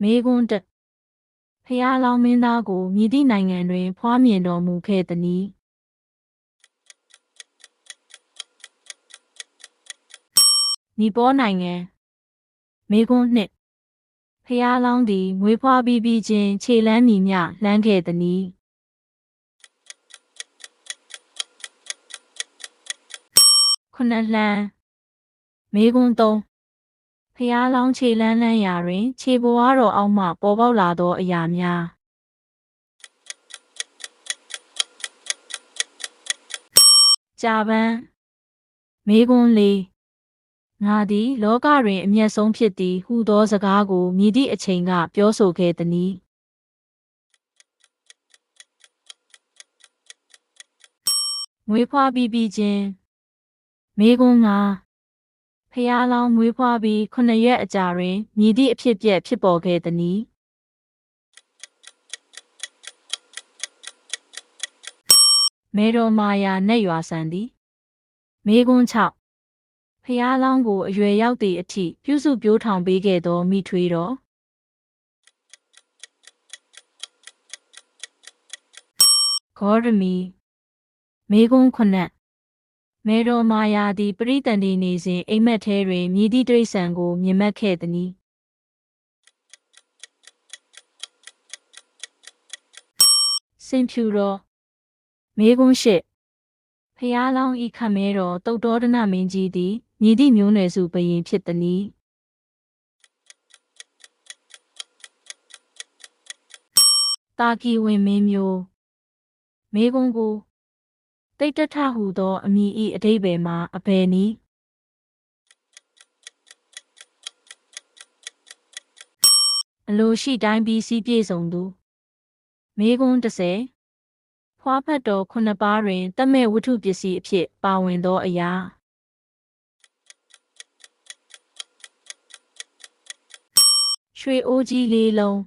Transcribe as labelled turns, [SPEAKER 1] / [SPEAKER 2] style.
[SPEAKER 1] မေကွန်းတက်ဖျားလောင်းမင်းသားကိုမြည်သည့်နိုင်ငံတွင်ဖွားမြင်တော်မူခဲ့သနည်းနီပေါနိုင်ငံမေကွန်းနှင့်ဖျားလောင်းသည်မွေးဖွားပြီးချင်းခြေလန်းမည်မျှလှမ်းခဲ့သနည်းခုနှစ်လှမ်းမေကွန်းသုံးဖျားလောင်းခြေလန်းရာတွင်ခြေဘဝတော်အောက်မှပေါ်ပေါက်လာသောအရာများကြာပန်းမေကွန်းလေးငါသည်လောကတွင်အမျက်ဆုံးဖြစ်သည်ဟူသောစကားကိုမြည်သည့်အချိန်ကပြောဆိုခဲ့သနည်းမွေးဖွားပြီးချင်းမေကွန်းငါဖျားလောင်းမွေးဖွားပြီး9 ရက်အကြာတွင်မြည်သည့်အဖြစ်ဖြစ်ပေါ်ခဲ့သနည်းမေတော်မာယာနတ်ရွာဆန်သည်မေကွန်း6ဖျားလောင်းကိုအရွယ်ရောက်သည့်အထိပြုစုပျိုးထောင်ပေးခဲ့သောမိထွေးတော်ဂေါရမီမေကွန်း9မေတော်မာယာသည်ပရိသန္တိနေစဉ်အိမ်မက်ထဲတွင်မြည်သည့်တိရစ္ဆာန်ကိုမြင်မက်ခဲ့သနည်းစင်ဖြူတော်မေကွန်း8ဖျားလောင်းဤခမဲတော်တုတ်တော်ဒနမင်းကြီးသည်မြည်သည့်မျိုးနွယ်စုဘုရင်ဖြစ်သနည်းတာကီဝင်မင်းမျိုးမေကွန်းကိုတိတ်တထဟုသောအမည်၏အဓိပ္ပာယ်မှာအဘယ်နည်းအလိုရှိတိုင်းပြီးစီးပြည့်စုံသူမေကွန်း10ဖွားဖတ်တော်9 ပါးတွင်တမဲ့ဝတ္ထုပစ္စည်းအဖြစ်ပါဝင်သောအရာရွှေအိုးကြီး4 လုံး